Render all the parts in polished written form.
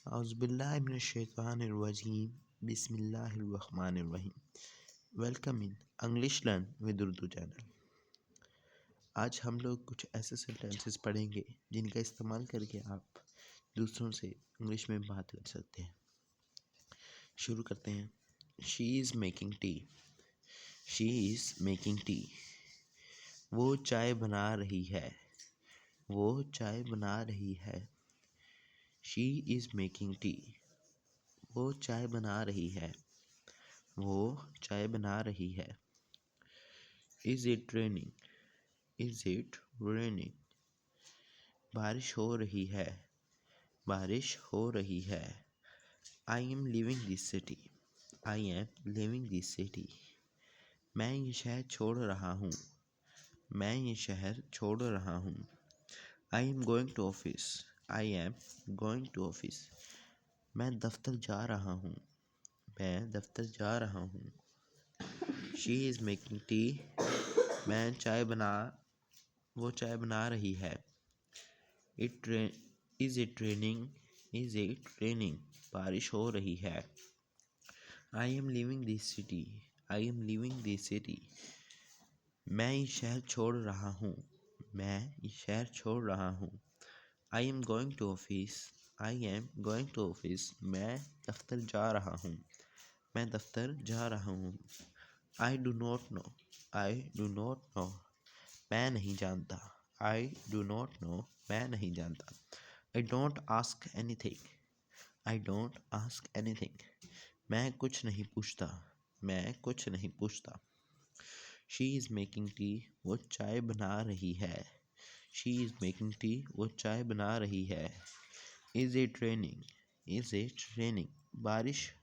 Auzubillahiminash-shaytanir-rajim. Bismillahir-rahmanir-rahim. Welcome in English learn with Urdu channel. आज हम लोग कुछ ऐसे सेंटेंसेस पढ़ेंगे जिनका इस्तेमाल करके आप दूसरों से इंग्लिश में बात कर सकते हैं। शुरू करते हैं। She is making T. She is making tea. वो चाय बना रही है। वो चाय बना रही है। She is making tea. वो चाय बना रही है। वो चाय बना रही है। Is it raining? Is it raining? बारिश हो रही है। बारिश हो रही है। I am living this city. I am living this city. मैं ये शहर छोड़ रहा हूँ। मैं ये शहर छोड़ रहा हूँ। I am going to office. I am going to office. मैं दफ्तर जा रहा हूँ। मैं दफ्तर जा रहा हूँ। She is making tea. वो चाय बना रही है। Is it raining? Is it raining? बारिश हो रही है। I am living this city. I am living this city. मैं ये शहर छोड़ रहा हूँ। मैं ये शहर छोड़ रहा हूँ। I am going to office. I am going to office. मैं दफ्तर जा रहा हूँ। मैं दफ्तर जा रहा हूँ। I do not know. I do not know. मैं नहीं जानता। I do not know. मैं नहीं जानता। I don't ask anything. I don't ask anything. मैं कुछ नहीं पूछता। मैं कुछ नहीं पूछता। She is making tea. वो चाय बना रही है। She is making tea. वो चाय बना रही है। Is it raining? Is it raining? बारिश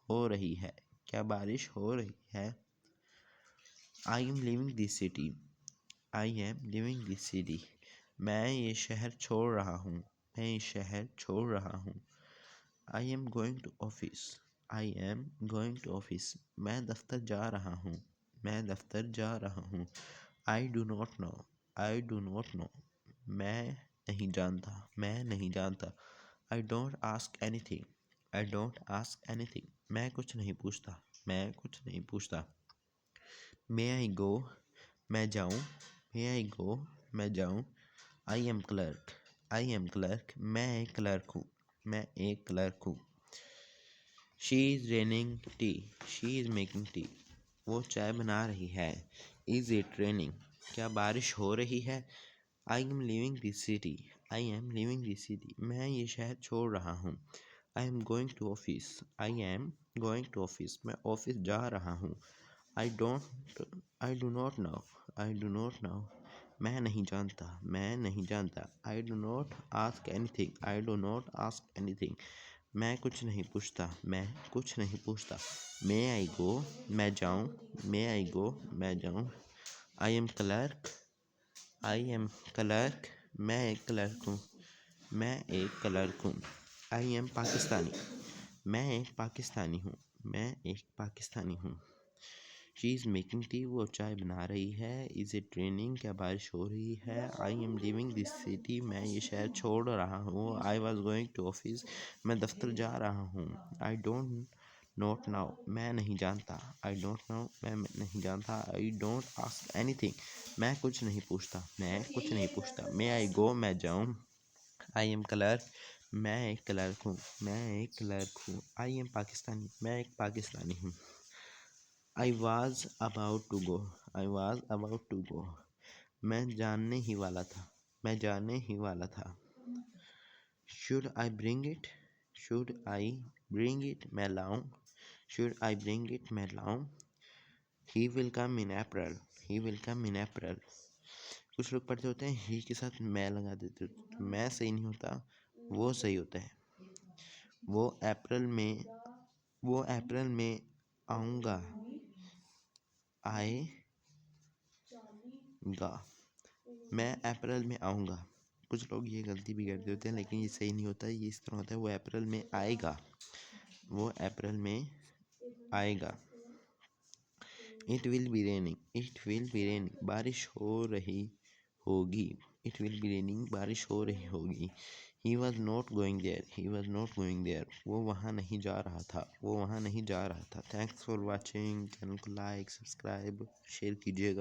हो रही है। क्या बारिश हो रही है? I am living this city. I am living this city. मैं ये शहर छोड़ रहा हूँ। मैं ये शहर छोड़ रहा हूँ। I am going to office. I am going to office. मैं दफ्तर जा रहा हूँ। मैं दफ्तर जा रहा हूँ। I do not know. I do not know. मैं नहीं जानता। मैं नहीं जानता। I don't ask anything. I don't ask anything. मैं कुछ नहीं पूछता। मैं कुछ नहीं पूछता। मे आई गो? मैं जाऊँ? मे आई गो? मैं जाऊँ? I am clerk. I am clerk. मैं एक क्लर्क हूँ। मैं एक क्लर्क हूँ। She is raining tea. She is making tea. वो चाय बना रही है। Is it raining? क्या बारिश हो रही है? I am living this city. I am living this city. मैं ये शहर छोड़ रहा हूँ। I am going to office. I am going to office. मैं ऑफिस जा रहा हूँ। I do not know. I do not know. मैं नहीं जानता। मैं नहीं जानता। I do not ask anything. I do not ask anything. मैं कुछ नहीं पूछता। मैं कुछ नहीं पूछता। मे आई गो? मैं जाऊँ? मे आई गो? मैं जाऊँ? I am clerk. I am clerk. मैं एक क्लर्क हूँ। मैं एक क्लर्क हूँ। I am Pakistani. मैं एक पाकिस्तानी हूँ। मैं एक पाकिस्तानी हूँ। She is making tea. वो चाय बना रही है। Is it raining? क्या बारिश हो रही है? I am living this city. मैं ये शहर छोड़ रहा हूँ। I was going to office. मैं दफ्तर जा रहा हूँ। I don't not now. मैं नहीं जानता। I don't know. मैं नहीं जानता। I don't ask anything. मैं कुछ नहीं पूछता। मैं कुछ नहीं पूछता। मे आई गो? मैं जाऊँ? I am clerk. मैं एक क्लर्क हूँ। मैं एक क्लर्क हूँ। I am Pakistani. मैं एक पाकिस्तानी हूँ। I was about to go. I was about to go. मैं जानने ही वाला था। मैं जाने ही वाला था। Should I bring it? Should I bring it? मैं लाऊं? Should I bring it? मैं लाऊं? He will come in April. He will come in April. कुछ लोग पढ़ते होते हैं ही के साथ मैं लगा देते, तो मैं सही नहीं होता, वो सही होता है। वो अप्रैल में वो अप्रैल में आऊँगा। आएगा। मैं अप्रैल में आऊँगा। कुछ लोग ये गलती भी करते होते हैं, लेकिन ये सही नहीं होता है। ये इस तरह होता है वो अप्रैल में आएगा। वो अप्रैल में आएगा। It will be raining. It will be raining. बारिश हो रही होगी। It will be raining. बारिश हो रही होगी। He was not going there. He was not going there. वो वहाँ नहीं जा रहा था. वो वहाँ नहीं जा रहा था. Thanks for watching. चैनल को लाइक, सब्सक्राइब, शेयर कीजिएगा.